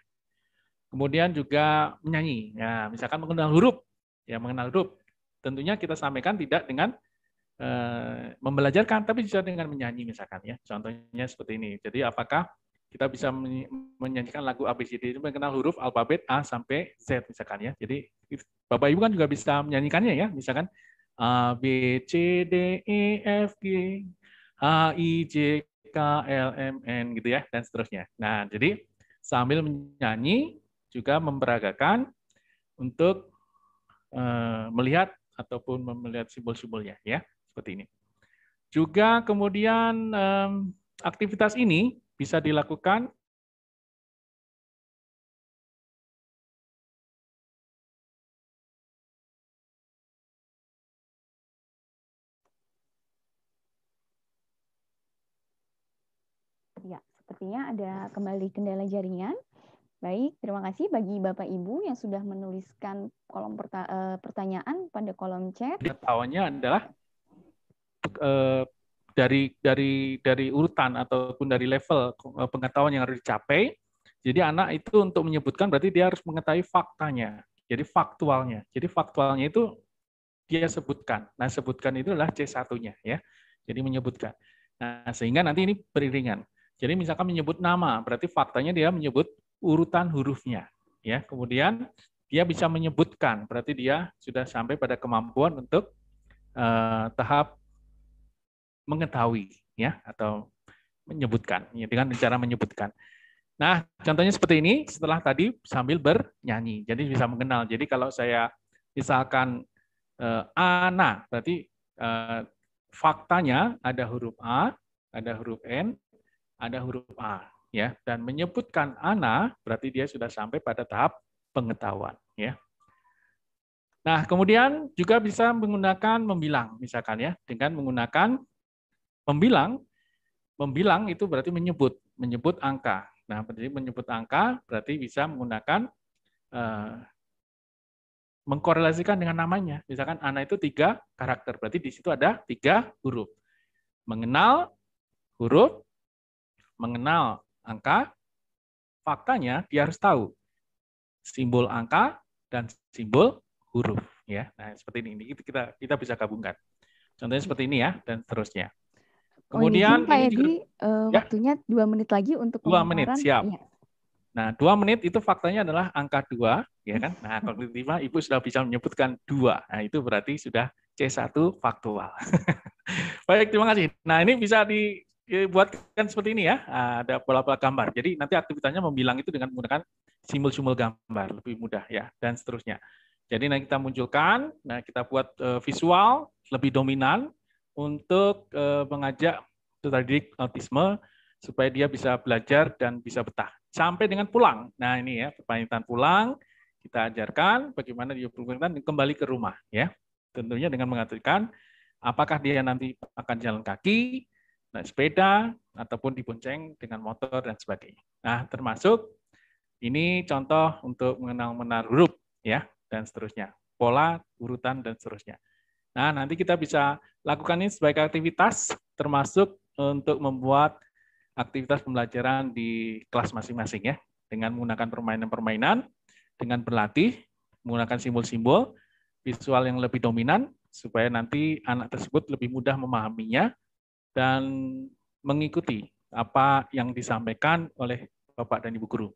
Kemudian juga menyanyi. Ya, misalkan mengenal huruf. Ya, mengenal huruf. Tentunya kita sampaikan tidak dengan membelajarkan tapi bisa dengan menyanyi misalkan ya. Contohnya seperti ini. Jadi apakah kita bisa menyanyikan lagu ABCD itu mengenal huruf alfabet A sampai Z misalkan ya. Jadi Bapak Ibu kan juga bisa menyanyikannya ya, misalkan A B C D E F G H I J K L M N gitu ya dan seterusnya. Nah, jadi sambil menyanyi juga memperagakan untuk melihat ataupun melihat simbol-simbolnya ya, seperti ini. Juga kemudian aktivitas ini bisa dilakukan Ya, sepertinya ada kembali kendala jaringan. Baik, terima kasih bagi Bapak Ibu yang sudah menuliskan kolom pertanyaan pada kolom chat. Pengetahuannya adalah dari urutan ataupun dari level pengetahuan yang harus dicapai. Jadi anak itu untuk menyebutkan berarti dia harus mengetahui faktanya. Jadi faktualnya. Jadi faktualnya itu dia sebutkan. Nah, sebutkan itu adalah C1-nya ya. Jadi menyebutkan. Nah, sehingga nanti ini beriringan. Jadi misalkan menyebut nama, berarti faktanya dia menyebut urutan hurufnya ya. Kemudian dia bisa menyebutkan, berarti dia sudah sampai pada kemampuan untuk tahap mengetahui ya atau menyebutkan ya, dengan cara menyebutkan. Nah, contohnya seperti ini setelah tadi sambil bernyanyi. Jadi bisa mengenal. Jadi kalau saya misalkan Ana, berarti faktanya ada huruf A, ada huruf N, ada huruf A, ya. Dan menyebutkan Ana berarti dia sudah sampai pada tahap pengetahuan, ya. Nah, kemudian juga bisa menggunakan membilang, misalkan ya, dengan menggunakan membilang itu berarti menyebut angka. Nah, berarti menyebut angka berarti bisa menggunakan mengkorelasikan dengan namanya. Misalkan Ana itu 3 karakter, berarti di situ ada 3 huruf. Mengenal huruf, mengenal angka, faktanya dia harus tahu simbol angka dan simbol huruf. Ya, nah seperti ini kita bisa gabungkan. Contohnya seperti ini ya dan seterusnya. Kemudian Pak ini Edi, ya, waktunya 2 menit lagi untuk 2 menit siap. Ya. Nah, 2 menit itu faktanya adalah angka 2, ya kan? Nah, kalau diterima Ibu sudah bisa menyebutkan 2. Nah, itu berarti sudah C1 faktual. Baik, terima kasih. Nah, ini bisa dibuatkan seperti ini ya. Ada pola-pola gambar. Jadi nanti aktivitasnya membilang itu dengan menggunakan simbol-simbol gambar, lebih mudah ya, dan seterusnya. Jadi nanti kita munculkan, nah kita buat visual lebih dominan untuk mengajak tadi autisme supaya dia bisa belajar dan bisa betah. Sampai dengan pulang. Nah ini ya, perpanitan pulang, kita ajarkan bagaimana dia berpamitan kembali ke rumah. Ya, tentunya dengan mengaturkan apakah dia nanti akan jalan kaki, naik sepeda, ataupun dibonceng dengan motor dan sebagainya. Nah, termasuk ini contoh untuk mengenal huruf, ya, dan seterusnya. Pola, urutan, dan seterusnya. Nah, nanti kita bisa lakukan ini sebagai aktivitas, termasuk untuk membuat aktivitas pembelajaran di kelas masing-masing ya, dengan menggunakan permainan-permainan, dengan berlatih, menggunakan simbol-simbol, visual yang lebih dominan, supaya nanti anak tersebut lebih mudah memahaminya dan mengikuti apa yang disampaikan oleh Bapak dan Ibu guru.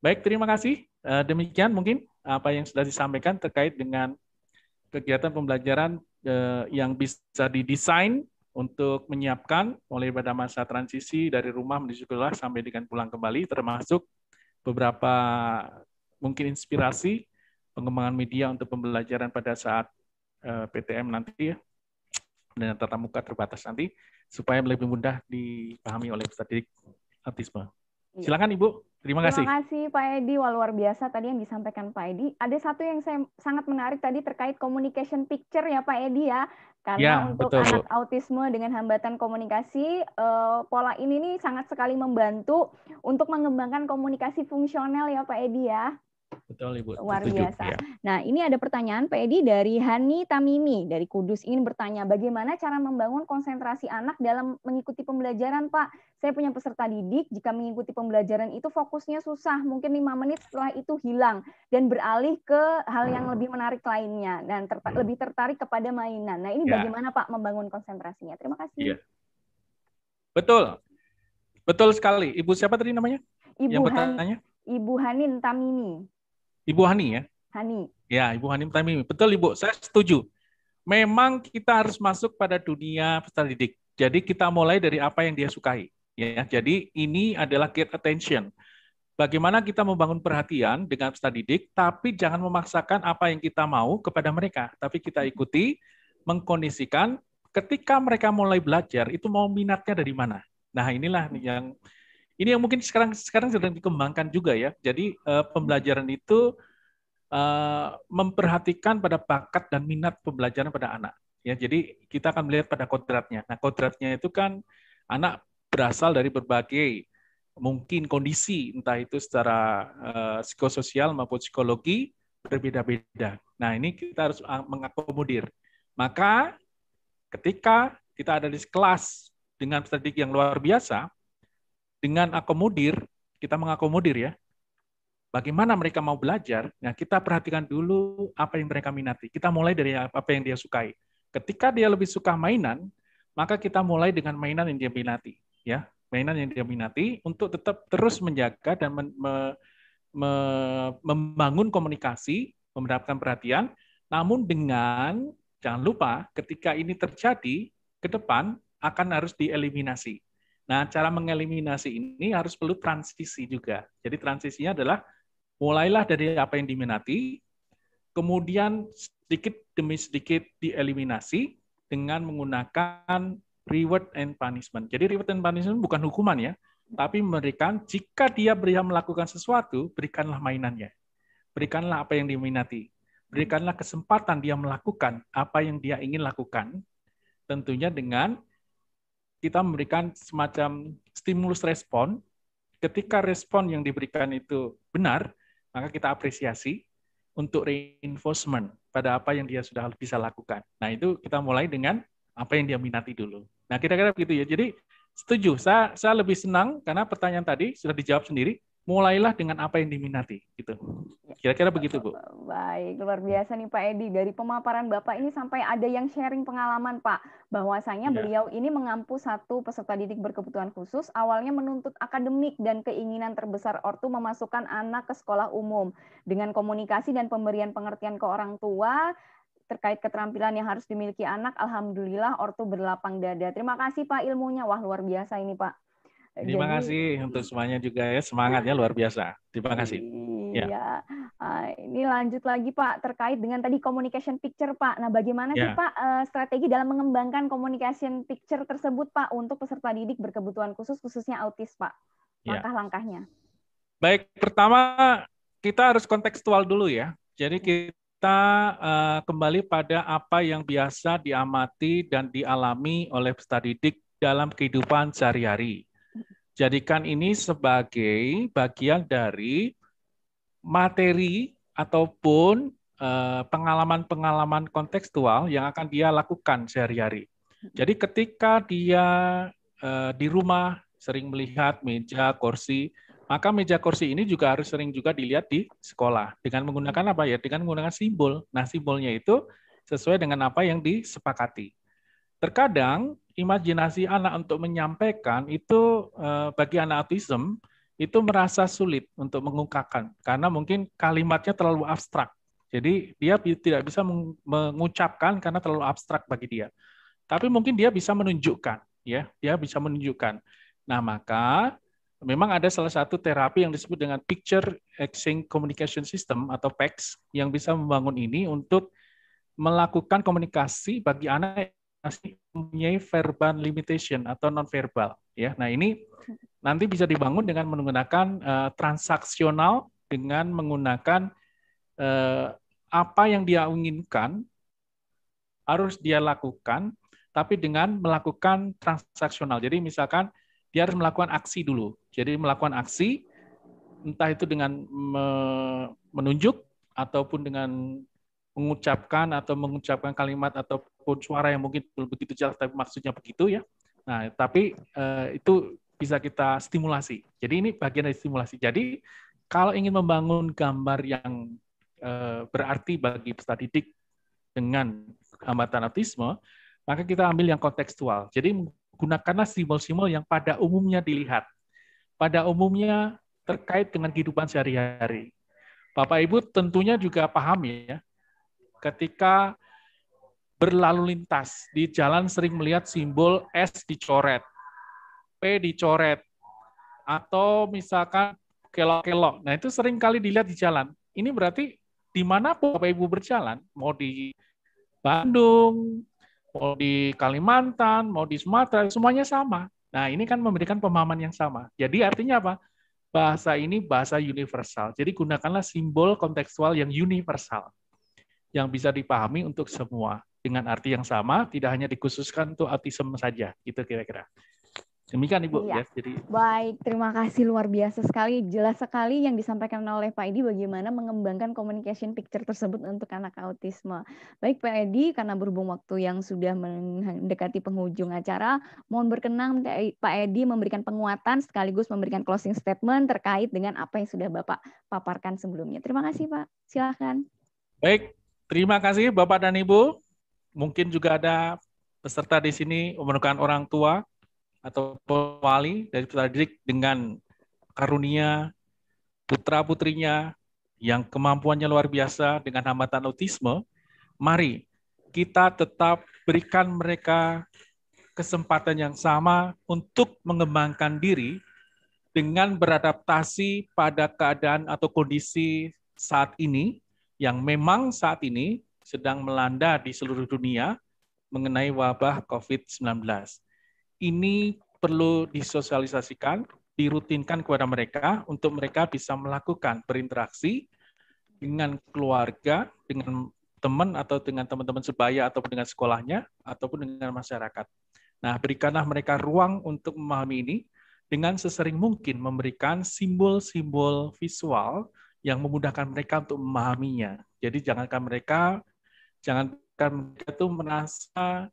Baik, terima kasih. Demikian mungkin apa yang sudah disampaikan terkait dengan kegiatan pembelajaran yang bisa didesain untuk menyiapkan mulai pada masa transisi dari rumah menuju sekolah sampai dengan pulang kembali, termasuk beberapa mungkin inspirasi pengembangan media untuk pembelajaran pada saat PTM nanti ya, dengan tatap muka terbatas nanti, supaya lebih mudah dipahami oleh peserta didik autisme. Silakan Ibu, terima kasih. Terima kasih Pak Edi, wah luar biasa tadi yang disampaikan Pak Edi. Ada satu yang saya sangat menarik tadi terkait communication picture ya Pak Edi ya. Karena Ya, untuk betul, anak Bu. autisme dengan hambatan komunikasi, pola ini nih sangat sekali membantu untuk mengembangkan komunikasi fungsional ya Pak Edi ya. Betul Ibu, Luar setuju. biasa. Ya. Nah, ini ada pertanyaan Pak Edi dari Hani Tamimi dari Kudus, ingin bertanya bagaimana cara membangun konsentrasi anak dalam mengikuti pembelajaran, Pak? Saya punya peserta didik, jika mengikuti pembelajaran itu fokusnya susah, mungkin 5 menit setelah itu hilang dan beralih ke hal yang lebih menarik lainnya dan lebih tertarik kepada mainan. Nah, ini bagaimana Pak membangun konsentrasinya? Terima kasih. Ya. Betul. Betul sekali. Ibu siapa tadi namanya? Ibu Hanin Tamimi. Ibu Hani ya? Hani. Ya, Ibu Hani Tamimi. Betul Ibu, saya setuju. Memang kita harus masuk pada dunia peserta didik. Jadi kita mulai dari apa yang dia sukai. Ya, jadi ini adalah get attention. Bagaimana kita membangun perhatian dengan peserta didik, tapi jangan memaksakan apa yang kita mau kepada mereka. Tapi kita ikuti, mengkondisikan ketika mereka mulai belajar, itu mau minatnya dari mana. Nah, inilah yang mungkin sekarang sedang dikembangkan juga ya. Jadi pembelajaran itu memperhatikan pada bakat dan minat pembelajaran pada anak. Ya, jadi kita akan melihat pada kodratnya. Nah, kodratnya itu kan anak berasal dari berbagai mungkin kondisi, entah itu secara psikososial maupun psikologi berbeda-beda. Nah, ini kita harus mengakomodir. Maka ketika kita ada di kelas dengan peserta didik yang luar biasa, dengan akomodir, kita mengakomodir ya, bagaimana mereka mau belajar, nah kita perhatikan dulu apa yang mereka minati. Kita mulai dari apa yang dia sukai. Ketika dia lebih suka mainan, maka kita mulai dengan mainan yang dia minati. Ya, mainan yang dia minati untuk tetap terus menjaga dan membangun komunikasi, mendapatkan perhatian, namun dengan, jangan lupa, ketika ini terjadi, ke depan akan harus dieliminasi. Nah, cara mengeliminasi ini harus perlu transisi juga. Jadi transisinya adalah mulailah dari apa yang diminati, kemudian sedikit demi sedikit dieliminasi dengan menggunakan reward and punishment. Jadi reward and punishment bukan hukuman ya, tapi memberikan jika dia melakukan sesuatu, berikanlah mainannya. Berikanlah apa yang diminati. Berikanlah kesempatan dia melakukan apa yang dia ingin lakukan, tentunya dengan kita memberikan semacam stimulus respon. Ketika respon yang diberikan itu benar, maka kita apresiasi untuk reinforcement pada apa yang dia sudah bisa lakukan. Nah, itu kita mulai dengan apa yang dia minati dulu. Nah, kira-kira begitu ya. Jadi, setuju. Saya lebih senang karena pertanyaan tadi sudah dijawab sendiri. Mulailah dengan apa yang diminati. Gitu. Kira-kira begitu, Bu. Baik, luar biasa nih Pak Edi. Dari pemaparan Bapak ini sampai ada yang sharing pengalaman Pak. Bahwasanya beliau ini mengampu satu peserta didik berkebutuhan khusus. Awalnya menuntut akademik dan keinginan terbesar ortu memasukkan anak ke sekolah umum. Dengan komunikasi dan pemberian pengertian ke orang tua, terkait keterampilan yang harus dimiliki anak, alhamdulillah ortu berlapang dada. Terima kasih Pak ilmunya. Wah, luar biasa ini Pak. Terima kasih untuk semuanya juga ya, semangatnya luar biasa. Terima kasih. Iya, ini lanjut lagi Pak terkait dengan tadi communication picture Pak. Nah, bagaimana sih Pak strategi dalam mengembangkan communication picture tersebut Pak untuk peserta didik berkebutuhan khusus khususnya autis Pak? Langkah-langkahnya. Baik, pertama kita harus kontekstual dulu ya. Jadi kita kembali pada apa yang biasa diamati dan dialami oleh peserta didik dalam kehidupan sehari-hari. Jadikan ini sebagai bagian dari materi ataupun pengalaman-pengalaman kontekstual yang akan dia lakukan sehari-hari. Jadi ketika dia di rumah sering melihat meja, kursi, maka meja kursi ini juga harus sering juga dilihat di sekolah. Dengan menggunakan apa ya? Dengan menggunakan simbol. Nah, simbolnya itu sesuai dengan apa yang disepakati. Terkadang imajinasi anak untuk menyampaikan itu bagi anak autism itu merasa sulit untuk mengungkapkan karena mungkin kalimatnya terlalu abstrak. Jadi dia tidak bisa mengucapkan karena terlalu abstrak bagi dia. Tapi mungkin dia bisa menunjukkan, ya, dia bisa menunjukkan. Nah, maka memang ada salah satu terapi yang disebut dengan Picture Exchange Communication System atau PECS yang bisa membangun ini untuk melakukan komunikasi bagi anak yang masih mempunyai verbal limitation atau non-verbal. Ya, nah ini nanti bisa dibangun dengan menggunakan transaksional, dengan menggunakan apa yang dia inginkan harus dia lakukan, tapi dengan melakukan transaksional. Jadi misalkan dia harus melakukan aksi dulu. Jadi melakukan aksi, entah itu dengan menunjuk ataupun dengan mengucapkan kalimat ataupun suara yang mungkin belum begitu jelas tapi maksudnya begitu ya. Nah, tapi itu bisa kita stimulasi. Jadi ini bagian dari stimulasi. Jadi kalau ingin membangun gambar yang berarti bagi peserta didik dengan hambatan autisme, maka kita ambil yang kontekstual. Jadi gunakanlah simbol-simbol yang pada umumnya dilihat. Pada umumnya terkait dengan kehidupan sehari-hari. Bapak Ibu tentunya juga paham ya, ketika berlalu lintas di jalan sering melihat simbol S dicoret, P dicoret, atau misalkan kelok-kelok. Nah, itu sering kali dilihat di jalan. Ini berarti di mana Bapak Ibu berjalan, mau di Bandung, mau di Kalimantan, mau di Sumatera, semuanya sama. Nah, ini kan memberikan pemahaman yang sama. Jadi artinya apa? Bahasa ini bahasa universal. Jadi gunakanlah simbol kontekstual yang universal, yang bisa dipahami untuk semua dengan arti yang sama, tidak hanya dikhususkan untuk autism saja, gitu kira-kira. Demikian Ibu. Iya. Ya, jadi baik, terima kasih, luar biasa sekali, jelas sekali yang disampaikan oleh Pak Edi bagaimana mengembangkan communication picture tersebut untuk anak autisme. Baik Pak Edi, karena berhubung waktu yang sudah mendekati penghujung acara, mohon berkenan Pak Edi memberikan penguatan sekaligus memberikan closing statement terkait dengan apa yang sudah Bapak paparkan sebelumnya. Terima kasih Pak, silakan. Baik, terima kasih Bapak dan Ibu. Mungkin juga ada peserta di sini merupakan orang tua atau wali dari peserta didik dengan karunia putra-putrinya yang kemampuannya luar biasa dengan hambatan autisme. Mari kita tetap berikan mereka kesempatan yang sama untuk mengembangkan diri dengan beradaptasi pada keadaan atau kondisi saat ini yang memang saat ini sedang melanda di seluruh dunia mengenai wabah COVID-19. Ini perlu disosialisasikan, dirutinkan kepada mereka untuk mereka bisa melakukan berinteraksi dengan keluarga, dengan teman atau dengan teman-teman sebaya ataupun dengan sekolahnya ataupun dengan masyarakat. Nah, berikanlah mereka ruang untuk memahami ini dengan sesering mungkin memberikan simbol-simbol visual yang memudahkan mereka untuk memahaminya. Jadi jangankan mereka itu merasa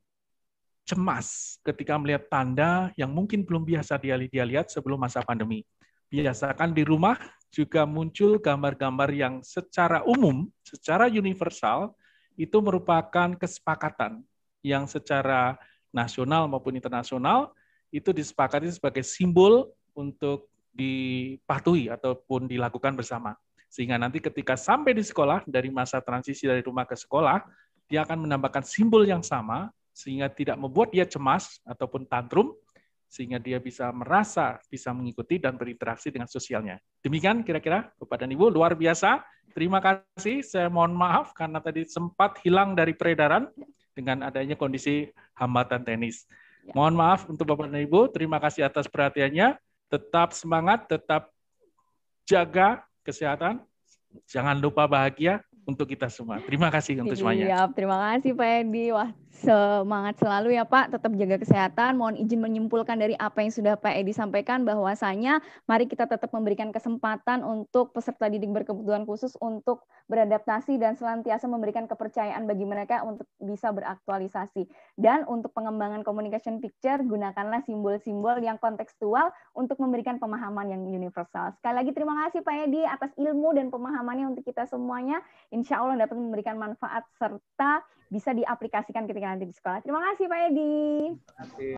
cemas ketika melihat tanda yang mungkin belum biasa dia lihat sebelum masa pandemi. Biasakan di rumah juga muncul gambar-gambar yang secara umum, secara universal, itu merupakan kesepakatan yang secara nasional maupun internasional itu disepakati sebagai simbol untuk dipatuhi ataupun dilakukan bersama. Sehingga nanti ketika sampai di sekolah, dari masa transisi dari rumah ke sekolah, dia akan menambahkan simbol yang sama, sehingga tidak membuat dia cemas ataupun tantrum, sehingga dia bisa merasa bisa mengikuti dan berinteraksi dengan sosialnya. Demikian kira-kira Bapak dan Ibu, luar biasa. Terima kasih, saya mohon maaf karena tadi sempat hilang dari peredaran dengan adanya kondisi hambatan teknis. Mohon maaf untuk Bapak dan Ibu, terima kasih atas perhatiannya. Tetap semangat, tetap jaga kesehatan, jangan lupa bahagia untuk kita semua. Terima kasih untuk semuanya. Siap, terima kasih Pak Edi. Wah, semangat selalu ya Pak, tetap jaga kesehatan. Mohon izin menyimpulkan dari apa yang sudah Pak Edi sampaikan bahwasanya mari kita tetap memberikan kesempatan untuk peserta didik berkebutuhan khusus untuk beradaptasi dan senantiasa memberikan kepercayaan bagi mereka untuk bisa beraktualisasi. Dan untuk pengembangan communication picture, gunakanlah simbol-simbol yang kontekstual untuk memberikan pemahaman yang universal. Sekali lagi terima kasih Pak Edi atas ilmu dan pemahamannya untuk kita semuanya. Insya Allah dapat memberikan manfaat serta bisa diaplikasikan ketika nanti di sekolah. Terima kasih Pak Edi. Terima kasih.